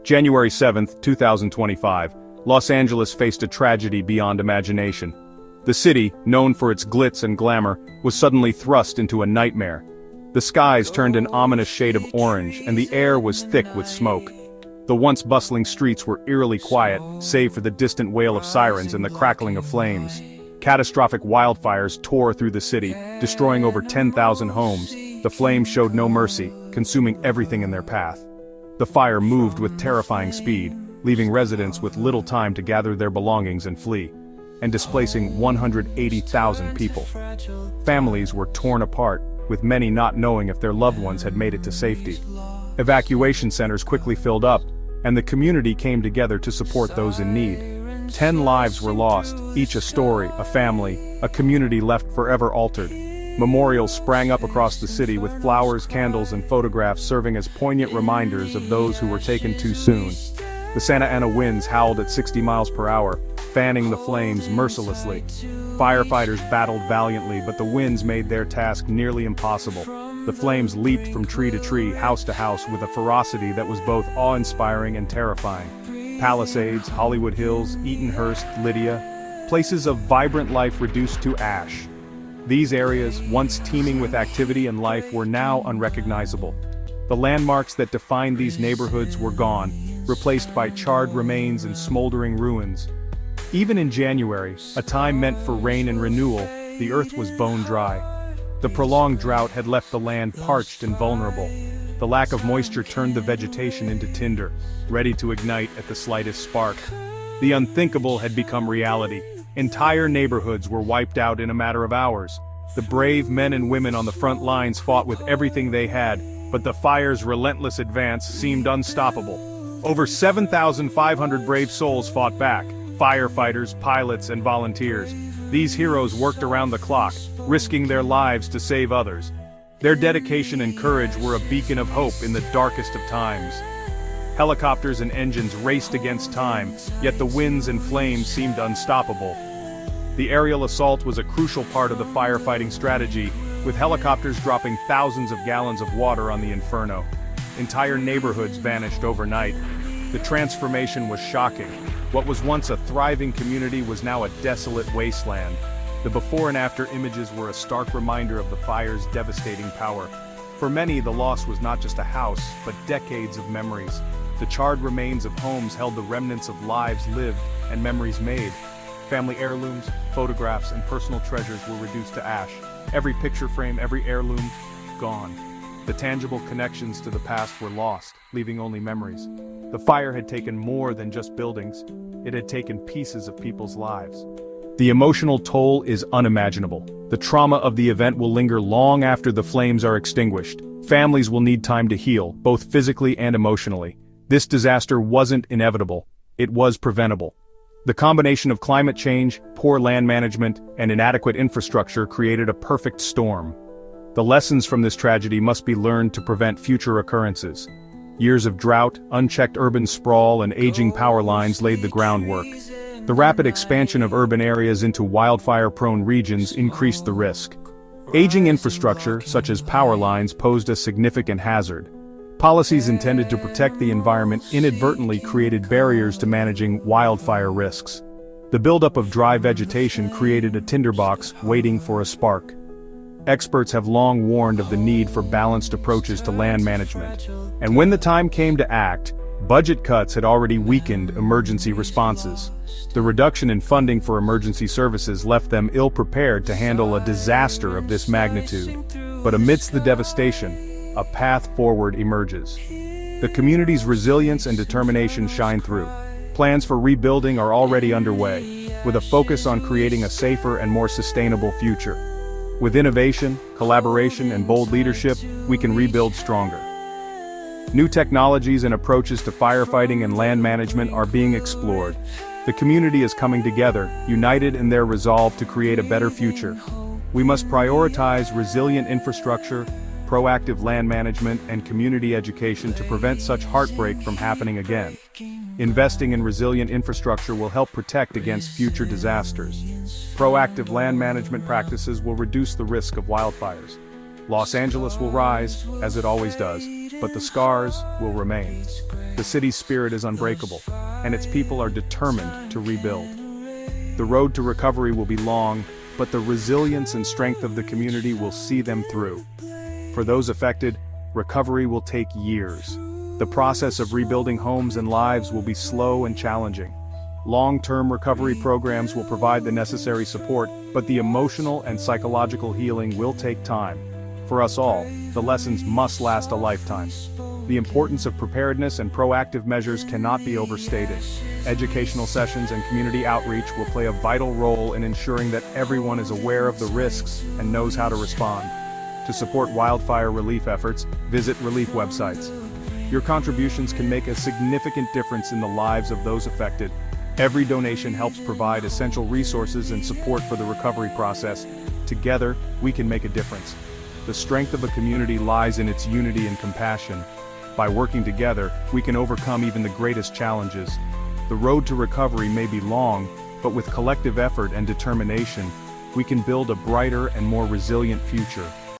January 7, 2025, Los Angeles faced a tragedy beyond imagination. The city, known for its glitz and glamour, was suddenly thrust into a nightmare. The skies turned an ominous shade of orange, and the air was thick with smoke. The once bustling streets were eerily quiet, save for the distant wail of sirens and the crackling of flames. Catastrophic wildfires tore through the city, destroying over 10,000 homes. The flames showed no mercy, consuming everything in their path. The fire moved with terrifying speed, leaving residents with little time to gather their belongings and flee, and displacing 180,000 people. Families were torn apart, with many not knowing if their loved ones had made it to safety. Evacuation centers quickly filled up, and the community came together to support those in need. 10 lives were lost, each a story, a family, a community left forever altered. Memorials sprang up across the city with flowers, candles, and photographs serving as poignant reminders of those who were taken too soon. The Santa Ana winds howled at 60 miles per hour, fanning the flames mercilessly. Firefighters battled valiantly, but the winds made their task nearly impossible. The flames leaped from tree to tree, house to house, with a ferocity that was both awe-inspiring and terrifying. Palisades, Hollywood Hills, Eatonhurst, Lydia, places of vibrant life reduced to ash. These areas, once teeming with activity and life, were now unrecognizable. The landmarks that defined these neighborhoods were gone, replaced by charred remains and smoldering ruins. Even in January, a time meant for rain and renewal, the earth was bone dry. The prolonged drought had left the land parched and vulnerable. The lack of moisture turned the vegetation into tinder, ready to ignite at the slightest spark. The unthinkable had become reality. Entire neighborhoods were wiped out in a matter of hours. The brave men and women on the front lines fought with everything they had, but the fire's relentless advance seemed unstoppable. Over 7,500 brave souls fought back, firefighters, pilots, and volunteers. These heroes worked around the clock, risking their lives to save others. Their dedication and courage were a beacon of hope in the darkest of times. Helicopters and engines raced against time, yet the winds and flames seemed unstoppable. The aerial assault was a crucial part of the firefighting strategy, with helicopters dropping thousands of gallons of water on the inferno. Entire neighborhoods vanished overnight. The transformation was shocking. What was once a thriving community was now a desolate wasteland. The before and after images were a stark reminder of the fire's devastating power. For many, the loss was not just a house, but decades of memories. The charred remains of homes held the remnants of lives lived and memories made. Family heirlooms, photographs, and personal treasures were reduced to ash. Every picture frame, every heirloom, gone. The tangible connections to the past were lost, leaving only memories. The fire had taken more than just buildings. It had taken pieces of people's lives. The emotional toll is unimaginable. The trauma of the event will linger long after the flames are extinguished. Families will need time to heal, both physically and emotionally. This disaster wasn't inevitable. It was preventable. The combination of climate change, poor land management, and inadequate infrastructure created a perfect storm. The lessons from this tragedy must be learned to prevent future occurrences. Years of drought, unchecked urban sprawl, and aging power lines laid the groundwork. The rapid expansion of urban areas into wildfire-prone regions increased the risk. Aging infrastructure, such as power lines, posed a significant hazard. Policies intended to protect the environment inadvertently created barriers to managing wildfire risks. The buildup of dry vegetation created a tinderbox waiting for a spark. Experts have long warned of the need for balanced approaches to land management. And when the time came to act, budget cuts had already weakened emergency responses. The reduction in funding for emergency services left them ill-prepared to handle a disaster of this magnitude. But amidst the devastation, a path forward emerges. The community's resilience and determination shine through. Plans for rebuilding are already underway, with a focus on creating a safer and more sustainable future. With innovation, collaboration, and bold leadership, we can rebuild stronger. New technologies and approaches to firefighting and land management are being explored. The community is coming together, united in their resolve to create a better future. We must prioritize resilient infrastructure, proactive land management, and community education to prevent such heartbreak from happening again. Investing in resilient infrastructure will help protect against future disasters. Proactive land management practices will reduce the risk of wildfires. Los Angeles will rise, as it always does, but the scars will remain. The city's spirit is unbreakable, and its people are determined to rebuild. The road to recovery will be long, but the resilience and strength of the community will see them through. For those affected, recovery will take years. The process of rebuilding homes and lives will be slow and challenging. Long-term recovery programs will provide the necessary support, but the emotional and psychological healing will take time. For us all, the lessons must last a lifetime. The importance of preparedness and proactive measures cannot be overstated. Educational sessions and community outreach will play a vital role in ensuring that everyone is aware of the risks and knows how to respond. To support wildfire relief efforts, visit relief websites. Your contributions can make a significant difference in the lives of those affected. Every donation helps provide essential resources and support for the recovery process. Together, we can make a difference. The strength of a community lies in its unity and compassion. By working together, we can overcome even the greatest challenges. The road to recovery may be long, but with collective effort and determination, we can build a brighter and more resilient future.